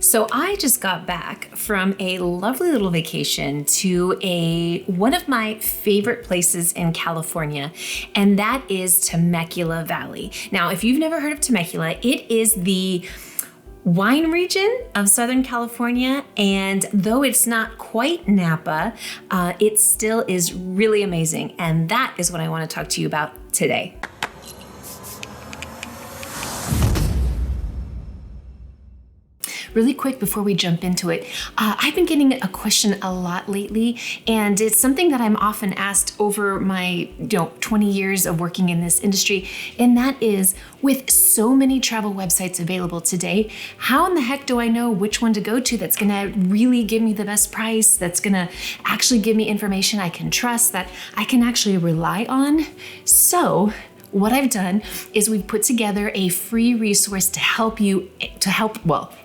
So I just got back from a lovely little vacation to one of my favorite places in California, and that is Temecula Valley. Now, if you've never heard of Temecula, it is the wine region of Southern California, and though it's not quite Napa, it still is really amazing, and that is what I want to talk to you about today. Really quick before we jump into it, I've been getting a question a lot lately, and it's something that I'm often asked over my 20 years of working in this industry, and that is, with so many travel websites available today, how in the heck do I know which one to go to that's gonna really give me the best price, that's gonna actually give me information I can trust, that I can actually rely on? So what I've done is we've put together a free resource to help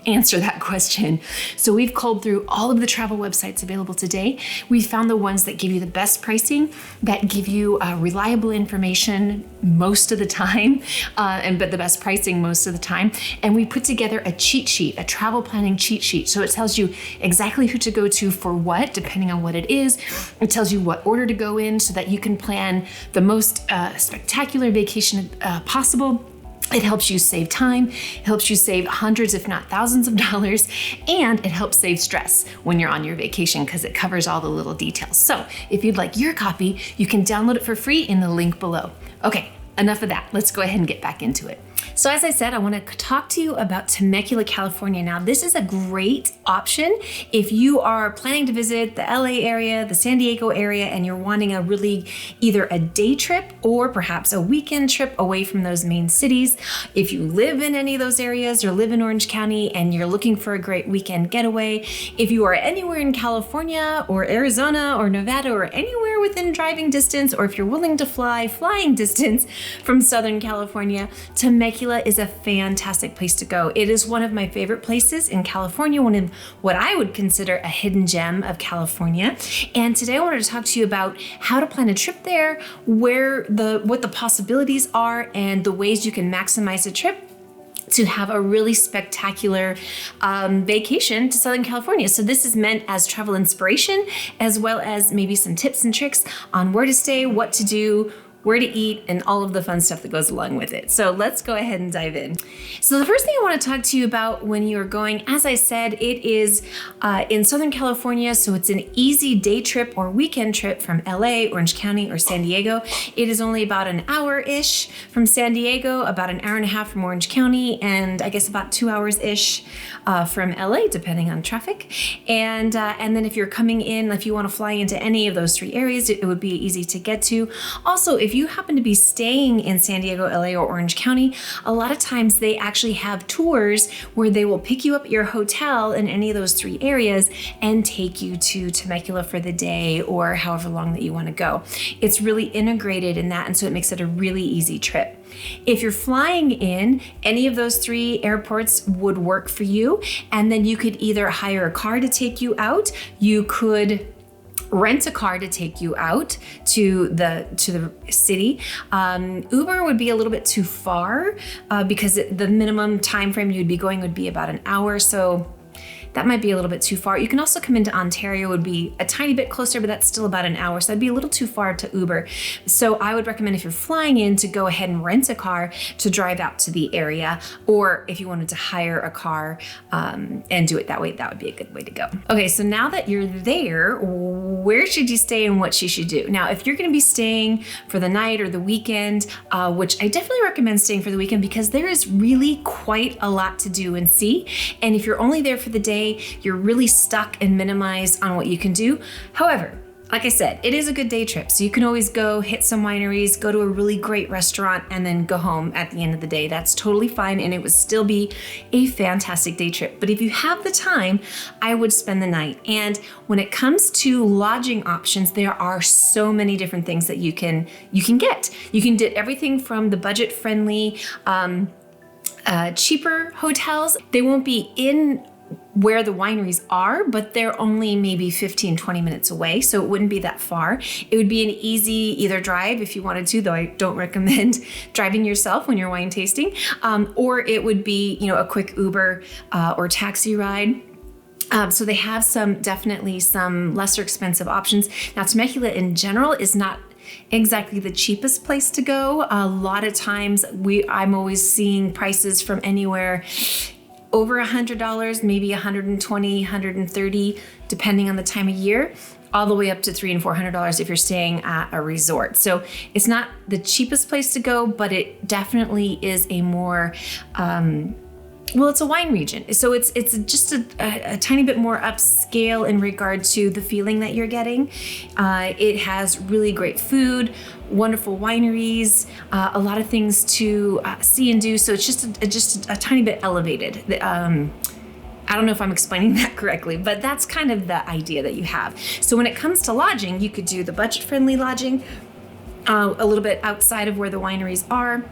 answer that question. So we've culled through all of the travel websites available today. We found the ones that give you the best pricing, that give you reliable information most of the time, but the best pricing most of the time. And we put together a cheat sheet, a travel planning cheat sheet. So it tells you exactly who to go to for what, depending on what it is. It tells you what order to go in so that you can plan the most spectacular vacation possible. It helps you save time, it helps you save hundreds, if not thousands of dollars, and it helps save stress when you're on your vacation because it covers all the little details. So if you'd like your copy, you can download it for free in the link below. Okay, enough of that. Let's go ahead and get back into it. So as I said, I want to talk to you about Temecula, California. Now, this is a great option if you are planning to visit the LA area, the San Diego area, and you're wanting either a day trip or perhaps a weekend trip away from those main cities. If you live in any of those areas or live in Orange County and you're looking for a great weekend getaway, if you are anywhere in California or Arizona or Nevada or anywhere within driving distance, or if you're willing to flying distance from Southern California, Temecula is a fantastic place to go. It is one of my favorite places in California, one of what I would consider a hidden gem of California. And today I wanted to talk to you about how to plan a trip there, what the possibilities are, and the ways you can maximize a trip to have a really spectacular vacation to Southern California. So this is meant as travel inspiration, as well as maybe some tips and tricks on where to stay, what to do, where to eat, and all of the fun stuff that goes along with it. So let's go ahead and dive in. So the first thing I want to talk to you about when you're going, as I said, it is in Southern California, so it's an easy day trip or weekend trip from LA, Orange County, or San Diego. It is only about an hour-ish from San Diego, about an hour and a half from Orange County, and I guess about 2 hours-ish from LA, depending on traffic. And then if you're coming in, if you want to fly into any of those three areas, it would be easy to get to. Also, if you happen to be staying in San Diego, LA, or Orange County, a lot of times they actually have tours where they will pick you up at your hotel in any of those three areas and take you to Temecula for the day or however long that you want to go. It's really integrated in that, and so it makes it a really easy trip. If you're flying in, any of those three airports would work for you, and then you could either hire a car to take you out, you could rent a car to take you out to the city. Uber would be a little bit too far because the minimum time frame you'd be going would be about an hour. So that might be a little bit too far. You can also come into Ontario, would be a tiny bit closer, but that's still about an hour. So that'd be a little too far to Uber. So I would recommend, if you're flying in, to go ahead and rent a car to drive out to the area, or if you wanted to hire a car and do it that way, that would be a good way to go. Okay, so now that you're there, where should you stay and what you should do? Now, if you're gonna be staying for the night or the weekend, which I definitely recommend staying for the weekend because there is really quite a lot to do and see. And if you're only there for the day, you're really stuck and minimized on what you can do. However, like I said, it is a good day trip. So you can always go hit some wineries, go to a really great restaurant, and then go home at the end of the day. That's totally fine, and it would still be a fantastic day trip. But if you have the time, I would spend the night. And when it comes to lodging options, there are so many different things that you can get. You can get everything from the budget-friendly, cheaper hotels. They won't be in where the wineries are, but they're only maybe 15, 20 minutes away. So it wouldn't be that far. It would be an easy either drive if you wanted to, though I don't recommend driving yourself when you're wine tasting, or it would be, a quick Uber or taxi ride. So they have definitely some lesser expensive options. Now, Temecula in general is not exactly the cheapest place to go. A lot of times I'm always seeing prices from anywhere over $100, maybe $120, $130, depending on the time of year, all the way up to $300 and $400 if you're staying at a resort. So it's not the cheapest place to go, but it definitely is a more, it's a wine region. So it's just a tiny bit more upscale in regard to the feeling that you're getting. It has really great food, wonderful wineries, a lot of things to see and do. So it's just a tiny bit elevated. I don't know if I'm explaining that correctly, but that's kind of the idea that you have. So when it comes to lodging, you could do the budget-friendly lodging, a little bit outside of where the wineries are,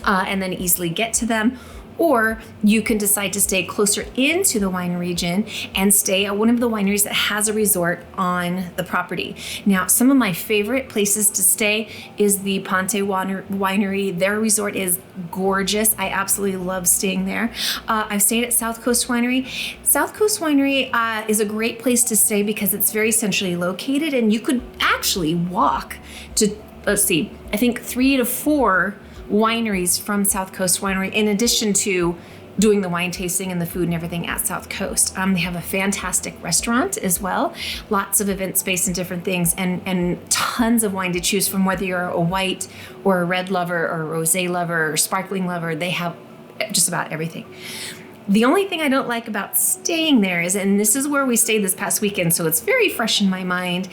and then easily get to them. Or you can decide to stay closer into the wine region and stay at one of the wineries that has a resort on the property. Now, some of my favorite places to stay is the Ponte Winery. Their resort is gorgeous. I absolutely love staying there. I've stayed at South Coast Winery. South Coast Winery is a great place to stay because it's very centrally located, and you could actually walk to, I think 3 to 4 wineries from South Coast Winery, in addition to doing the wine tasting and the food and everything at South Coast. They have a fantastic restaurant as well, lots of event space and different things, and tons of wine to choose from, whether you're a white or a red lover or a rosé lover or sparkling lover. They have just about everything. The only thing I don't like about staying there is, and this is where we stayed this past weekend, so it's very fresh in my mind,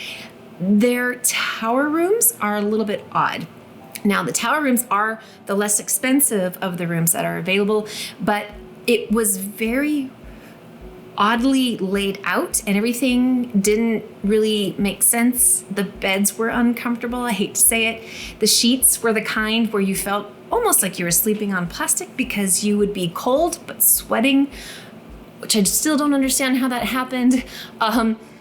their tower rooms are a little bit odd. Now, the tower rooms are the less expensive of the rooms that are available, but it was very oddly laid out and everything didn't really make sense. The beds were uncomfortable. I hate to say it. The sheets were the kind where you felt almost like you were sleeping on plastic because you would be cold but sweating, which I still don't understand how that happened.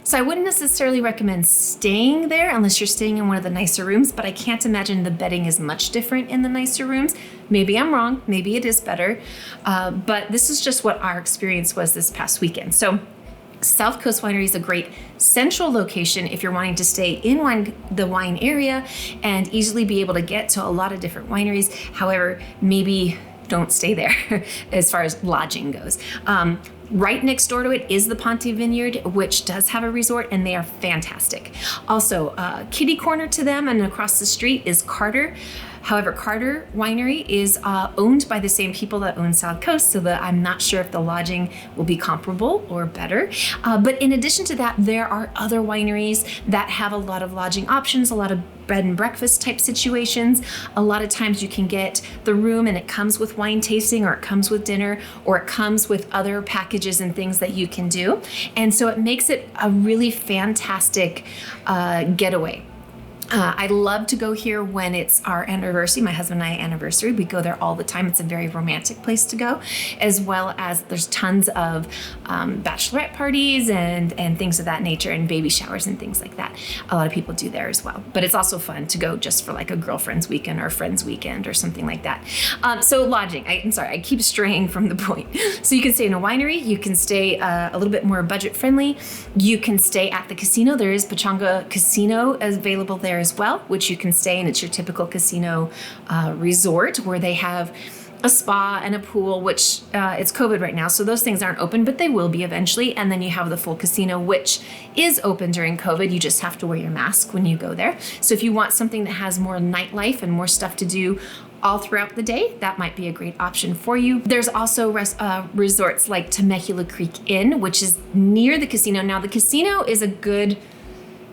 So I wouldn't necessarily recommend staying there unless you're staying in one of the nicer rooms, but I can't imagine the bedding is much different in the nicer rooms. Maybe I'm wrong, maybe it is better, but this is just what our experience was this past weekend. So South Coast Winery is a great central location if you're wanting to stay in the wine area and easily be able to get to a lot of different wineries. However, maybe don't stay there as far as lodging goes. Right next door to it is the Ponte Vineyard, which does have a resort, and they are fantastic. Also, kitty corner to them and across the street is Carter. However, Carter Winery is owned by the same people that own South Coast, so that I'm not sure if the lodging will be comparable or better. But in addition to that, there are other wineries that have a lot of lodging options, a lot of bed and breakfast type situations. A lot of times you can get the room and it comes with wine tasting, or it comes with dinner, or it comes with other packages and things that you can do. And so it makes it a really fantastic getaway. I love to go here when it's our anniversary, my husband and I anniversary. We go there all the time. It's a very romantic place to go, as well as there's tons of bachelorette parties and things of that nature, and baby showers and things like that. A lot of people do there as well. But it's also fun to go just for like a girlfriend's weekend or a friend's weekend or something like that. So lodging, I'm sorry, I keep straying from the point. So you can stay in a winery. You can stay a little bit more budget friendly. You can stay at the casino. There is Pechanga Casino available there as well, which you can stay in. It's your typical casino resort where they have a spa and a pool, which it's COVID right now, so those things aren't open, but they will be eventually. And then you have the full casino, which is open during COVID. You just have to wear your mask when you go there. So if you want something that has more nightlife and more stuff to do all throughout the day, that might be a great option for you. There's also resorts like Temecula Creek Inn, which is near the casino. Now, the casino is a good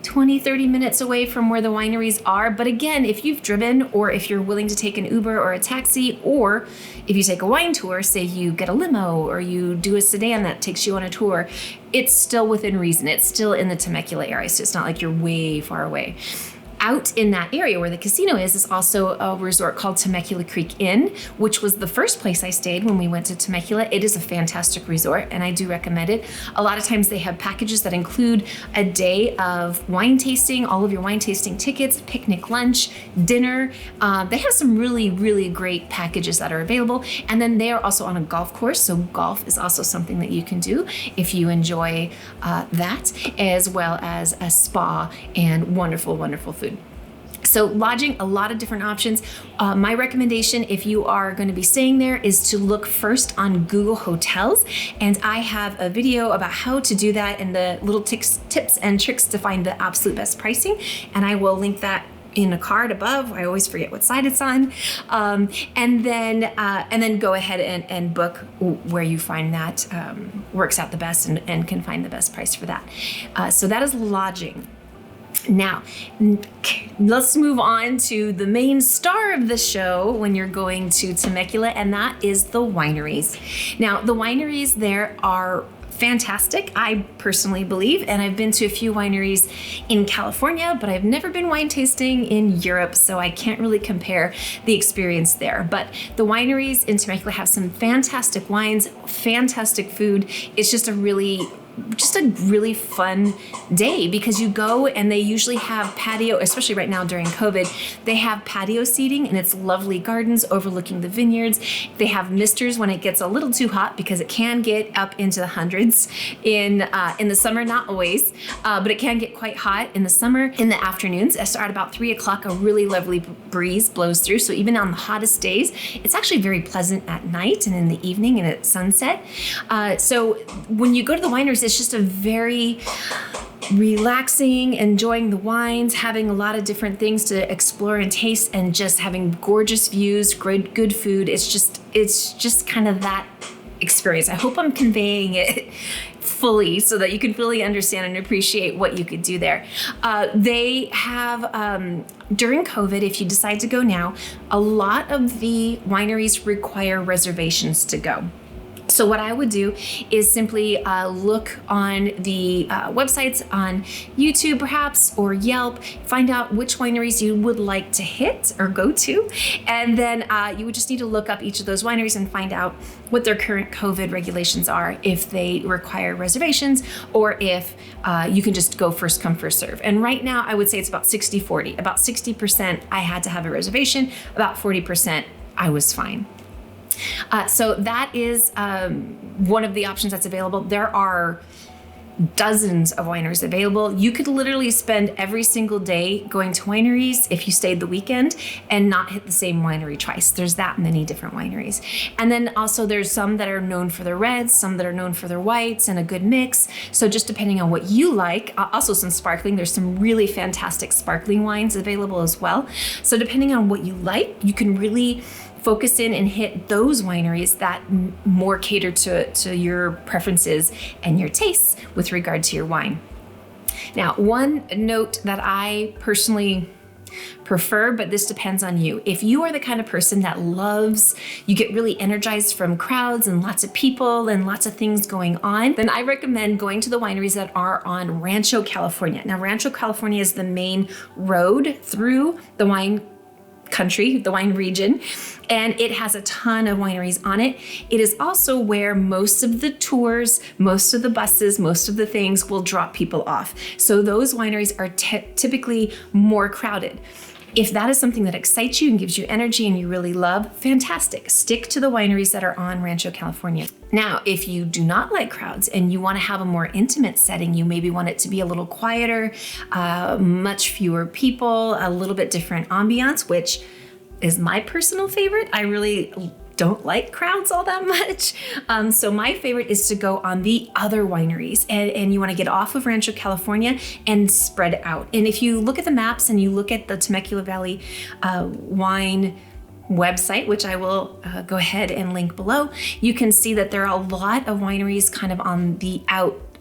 20, 30 minutes away from where the wineries are. But again, if you've driven, or if you're willing to take an Uber or a taxi, or if you take a wine tour, say you get a limo or you do a sedan that takes you on a tour, it's still within reason. It's still in the Temecula area, so it's not like you're way far away. out in that area where the casino is also a resort called Temecula Creek Inn, which was the first place I stayed when we went to Temecula. It is a fantastic resort and I do recommend it. A lot of times they have packages that include a day of wine tasting, all of your wine tasting tickets, picnic lunch, dinner. They have some really, really great packages that are available. And then they are also on a golf course. So golf is also something that you can do if you enjoy that, as well as a spa and wonderful, wonderful food. So lodging, a lot of different options. My recommendation, if you are going to be staying there, is to look first on Google Hotels. And I have a video about how to do that and the little tips and tricks to find the absolute best pricing. And I will link that in a card above. I always forget what side it's on. And then go ahead and book where you find that works out the best and can find the best price for that. So that is lodging. Now, let's move on to the main star of the show when you're going to Temecula, and that is the wineries. Now, the wineries there are fantastic, I personally believe, and I've been to a few wineries in California, but I've never been wine tasting in Europe, so I can't really compare the experience there. But the wineries in Temecula have some fantastic wines, fantastic food. It's just a really fun day because you go and they usually have patio, especially right now during COVID, they have patio seating and it's lovely gardens overlooking the vineyards. They have misters when it gets a little too hot because it can get up into the hundreds in the summer, not always, but it can get quite hot in the summer. In the afternoons, at about 3 o'clock, a really lovely breeze blows through. So even on the hottest days, it's actually very pleasant at night and in the evening and at sunset. So when you go to the wineries, it's just a very relaxing, enjoying the wines, having a lot of different things to explore and taste, and just having gorgeous views, good food. It's just kind of that experience. I hope I'm conveying it fully so that you can fully understand and appreciate what you could do there. They have, during COVID, if you decide to go now, a lot of the wineries require reservations to go. So what I would do is simply look on the websites on YouTube perhaps, or Yelp, find out which wineries you would like to hit or go to. And then you would just need to look up each of those wineries and find out what their current COVID regulations are, if they require reservations or if you can just go first come, first serve. And right now I would say it's about 60-40. About 60% I had to have a reservation, about 40% I was fine. So that is one of the options that's available. There are dozens of wineries available. You could literally spend every single day going to wineries if you stayed the weekend and not hit the same winery twice. There's that many different wineries. And then also there's some that are known for their reds, some that are known for their whites, and a good mix. So just depending on what you like, also some sparkling. There's some really fantastic sparkling wines available as well. So depending on what you like, you can really focus in and hit those wineries that more cater to your preferences and your tastes with regard to your wine. Now, one note that I personally prefer, but this depends on you. If you are the kind of person that you get really energized from crowds and lots of people and lots of things going on, then I recommend going to the wineries that are on Rancho California. Now, Rancho California is the main road through the wine country, the wine region, and it has a ton of wineries on it. It is also where most of the tours, most of the buses, most of the things will drop people off. So those wineries are typically more crowded. If that is something that excites you and gives you energy and you really love, fantastic. Stick to the wineries that are on Rancho California. Now, if you do not like crowds and you want to have a more intimate setting, you maybe want it to be a little quieter, much fewer people, a little bit different ambiance, which is my personal favorite. I really don't like crowds all that much. So my favorite is to go on the other wineries, and you want to get off of Rancho California and spread out. And if you look at the maps and you look at the Temecula Valley wine website, which I will go ahead and link below, you can see that there are a lot of wineries kind of on the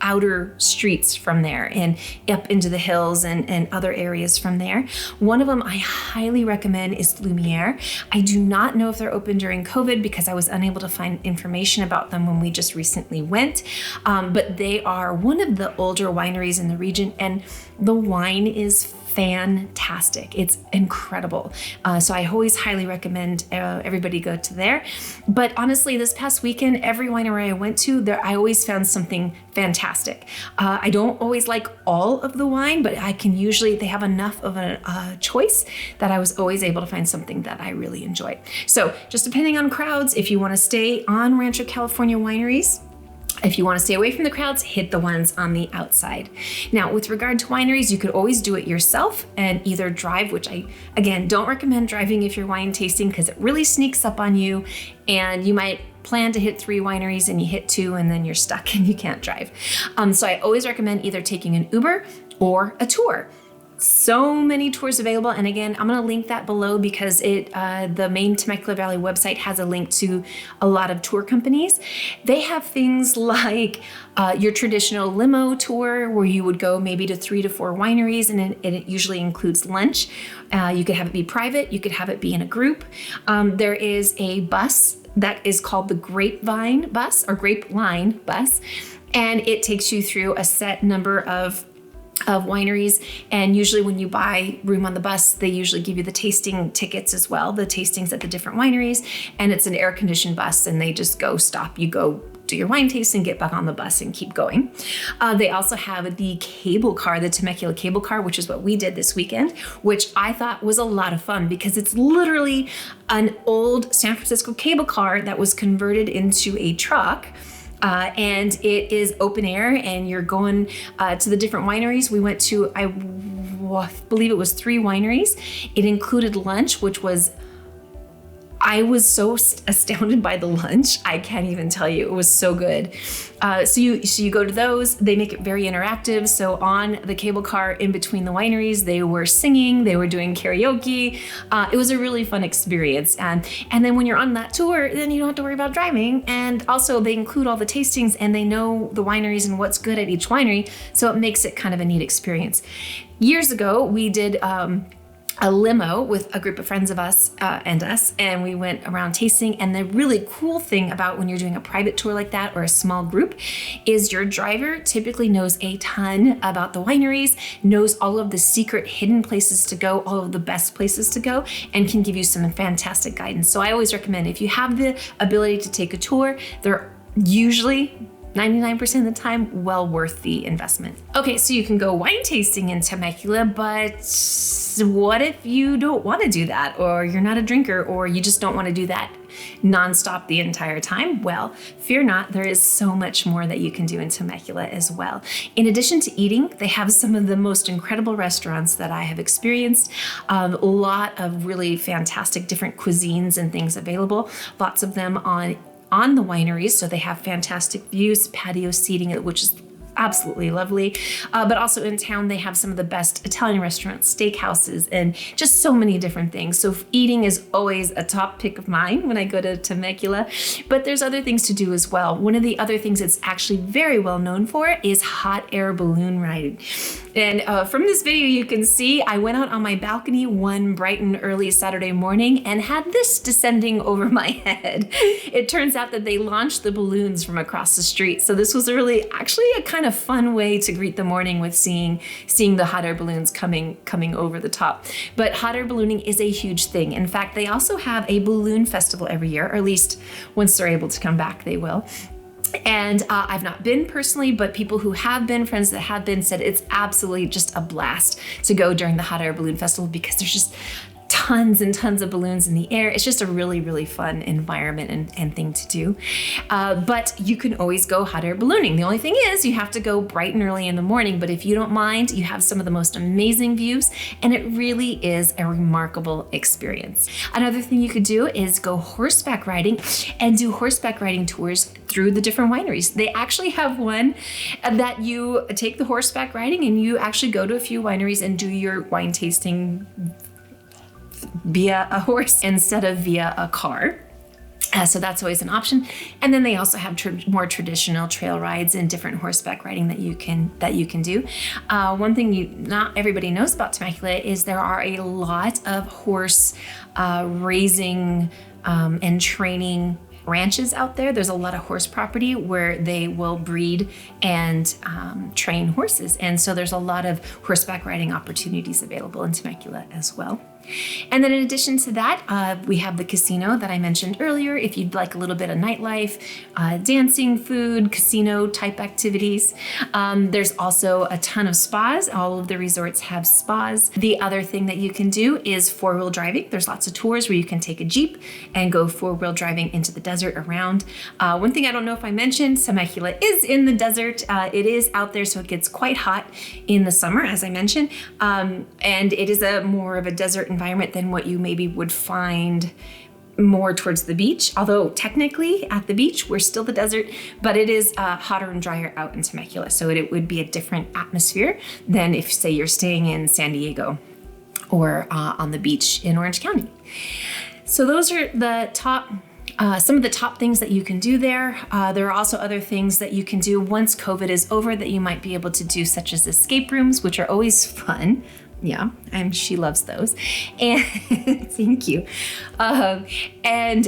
outer streets from there and up into the hills and other areas from there. One of them I highly recommend is Lumiere. I do not know if they're open during COVID because I was unable to find information about them when we just recently went, but they are one of the older wineries in the region, and the wine is fantastic. It's incredible. So I always highly recommend everybody go to there. But honestly, this past weekend, every winery I went to, I always found something fantastic. I don't always like all of the wine, but they have enough of a choice that I was always able to find something that I really enjoyed. So just depending on crowds, if you want to stay on Rancho California wineries, if you want to stay away from the crowds, hit the ones on the outside. Now, with regard to wineries, you could always do it yourself and either drive, which I, again, don't recommend driving if you're wine tasting because it really sneaks up on you and you might plan to hit 3 wineries and you hit 2 and then you're stuck and you can't drive. So I always recommend either taking an Uber or a tour. So many tours available. And again, I'm going to link that below because the main Temecula Valley website has a link to a lot of tour companies. They have things like your traditional limo tour where you would go maybe to 3 to 4 wineries and it usually includes lunch. You could have it be private. You could have it be in a group. There is a bus that is called the Grapevine bus or Grapeline bus. And it takes you through a set number of wineries, and usually when you buy room on the bus, they usually give you the tasting tickets as well, the tastings at the different wineries, and it's an air-conditioned bus, and they just you go do your wine tasting, get back on the bus and keep going. They also have the cable car, the Temecula cable car, which is what we did this weekend, which I thought was a lot of fun because it's literally an old San Francisco cable car that was converted into a truck. And it is open air and you're going to the different wineries. We went to, I believe it was 3 wineries. It included lunch, I was so astounded by the lunch. I can't even tell you. It was so good. So you go to those. They make it very interactive. So on the cable car in between the wineries, they were singing. They were doing karaoke. It was a really fun experience. And then when you're on that tour, then you don't have to worry about driving. And also they include all the tastings and they know the wineries and what's good at each winery. So it makes it kind of a neat experience. Years ago, we did a limo with a group of friends of us and we went around tasting. And the really cool thing about when you're doing a private tour like that or a small group is your driver typically knows a ton about the wineries, knows all of the secret hidden places to go, all of the best places to go, and can give you some fantastic guidance. So I always recommend if you have the ability to take a tour, they're usually 99% of the time, well worth the investment. Okay, so you can go wine tasting in Temecula, but what if you don't want to do that, or you're not a drinker, or you just don't want to do that nonstop the entire time? Well, fear not, there is so much more that you can do in Temecula as well. In addition to eating, they have some of the most incredible restaurants that I have experienced. A lot of really fantastic different cuisines and things available, lots of them on the wineries, so they have fantastic views, patio seating, which is absolutely lovely. But also in town, they have some of the best Italian restaurants, steakhouses, and just so many different things. So eating is always a top pick of mine when I go to Temecula, but there's other things to do as well. One of the other things it's actually very well known for is hot air balloon riding. And from this video, you can see I went out on my balcony one bright and early Saturday morning and had this descending over my head. It turns out that they launched the balloons from across the street. So this was actually a kind of fun way to greet the morning with seeing the hot air balloons coming over the top. But hot air ballooning is a huge thing. In fact, they also have a balloon festival every year, or at least once they're able to come back, they will. And I've not been personally, but people who have been, friends that have been, said it's absolutely just a blast to go during the hot air balloon festival because there's just tons and tons of balloons in the air. It's just a really, really fun environment and thing to do. But you can always go hot air ballooning. The only thing is you have to go bright and early in the morning, but if you don't mind, you have some of the most amazing views and it really is a remarkable experience. Another thing you could do is go horseback riding and do horseback riding tours through the different wineries. They actually have one that you take the horseback riding and you actually go to a few wineries and do your wine tasting via a horse instead of via a car. So that's always an option. And then they also have more traditional trail rides and different horseback riding that you can do. One thing not everybody knows about Temecula is there are a lot of horse raising and training ranches out there. There's a lot of horse property where they will breed and train horses. And so there's a lot of horseback riding opportunities available in Temecula as well. And then in addition to that, we have the casino that I mentioned earlier. If you'd like a little bit of nightlife, dancing, food, casino type activities. There's also a ton of spas. All of the resorts have spas. The other thing that you can do is four-wheel driving. There's lots of tours where you can take a Jeep and go four-wheel driving into the desert around. One thing I don't know if I mentioned, Temecula is in the desert. It is out there, so it gets quite hot in the summer, as I mentioned. And it is more of a desert environment than what you maybe would find more towards the beach. Although technically at the beach, we're still the desert, but it is hotter and drier out in Temecula. So it would be a different atmosphere than if, say, you're staying in San Diego or on the beach in Orange County. So those are the top some of the top things that you can do there. There are also other things that you can do once COVID is over that you might be able to do, such as escape rooms, which are always fun. Yeah, and she loves those. And thank you. And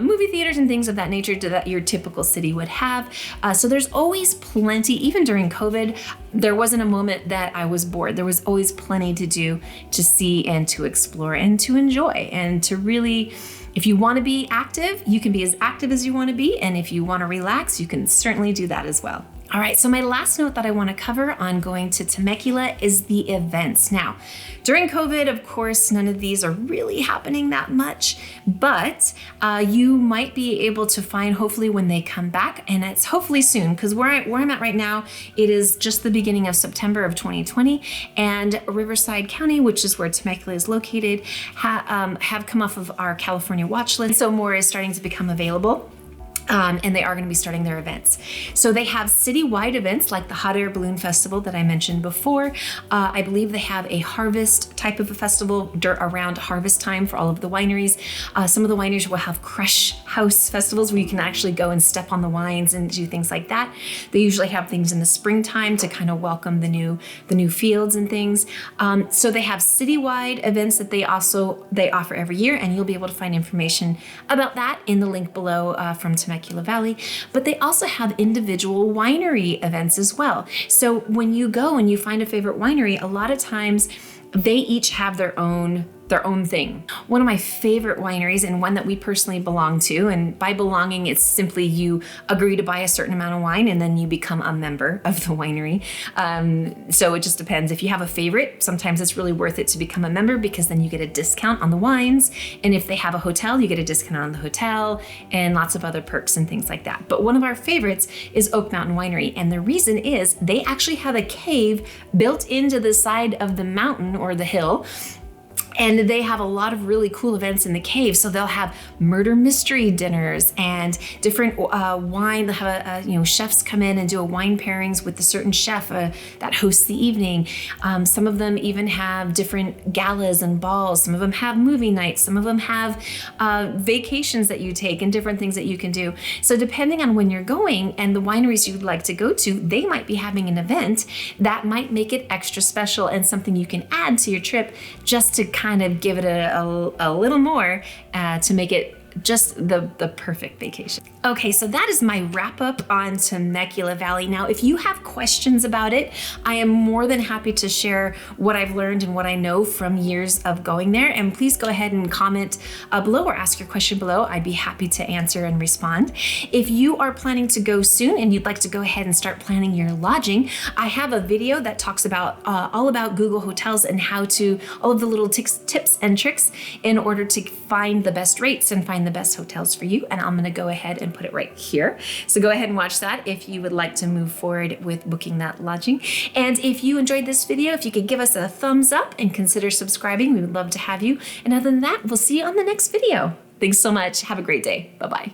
movie theaters and things of that nature that your typical city would have. So there's always plenty, even during COVID, there wasn't a moment that I was bored. There was always plenty to do, to see and to explore and to enjoy and to really, if you want to be active, you can be as active as you want to be. And if you want to relax, you can certainly do that as well. All right, so my last note that I want to cover on going to Temecula is the events. Now, during COVID, of course, none of these are really happening that much, but you might be able to find, hopefully when they come back, and it's hopefully soon, because where I'm at right now, it is just the beginning of September of 2020, and Riverside County, which is where Temecula is located, have come off of our California watch list, so more is starting to become available. And they are going to be starting their events. So they have citywide events like the Hot Air Balloon Festival that I mentioned before. I believe they have a harvest type of a festival around harvest time for all of the wineries. Some of the wineries will have crush house festivals where you can actually go and step on the wines and do things like that. They usually have things in the springtime to kind of welcome the new fields and things. So they have citywide events that they offer every year, and you'll be able to find information about that in the link below from Temecula Valley, but they also have individual winery events as well. So when you go and you find a favorite winery, a lot of times they each have their own thing. One of my favorite wineries, and one that we personally belong to, and by belonging, it's simply you agree to buy a certain amount of wine and then you become a member of the winery. So it just depends. If you have a favorite, sometimes it's really worth it to become a member because then you get a discount on the wines. And if they have a hotel, you get a discount on the hotel and lots of other perks and things like that. But one of our favorites is Oak Mountain Winery. And the reason is they actually have a cave built into the side of the mountain or the hill. And they have a lot of really cool events in the cave. So they'll have murder mystery dinners and different wine. They'll have chefs come in and do a wine pairings with a certain chef that hosts the evening. Some of them even have different galas and balls. Some of them have movie nights. Some of them have vacations that you take and different things that you can do. So depending on when you're going and the wineries you'd like to go to, they might be having an event that might make it extra special and something you can add to your trip just to kind of give it a little more to make it just the perfect vacation. Okay, so that is my wrap up on Temecula Valley. Now, if you have questions about it, I am more than happy to share what I've learned and what I know from years of going there. And please go ahead and comment below or ask your question below. I'd be happy to answer and respond. If you are planning to go soon and you'd like to go ahead and start planning your lodging, I have a video that talks about all about Google Hotels and how to, all of the little tips and tricks in order to find the best rates and find the best hotels for you. And I'm going to go ahead and put it right here. So go ahead and watch that if you would like to move forward with booking that lodging. And if you enjoyed this video, if you could give us a thumbs up and consider subscribing, we would love to have you. And other than that, we'll see you on the next video. Thanks so much. Have a great day. Bye-bye.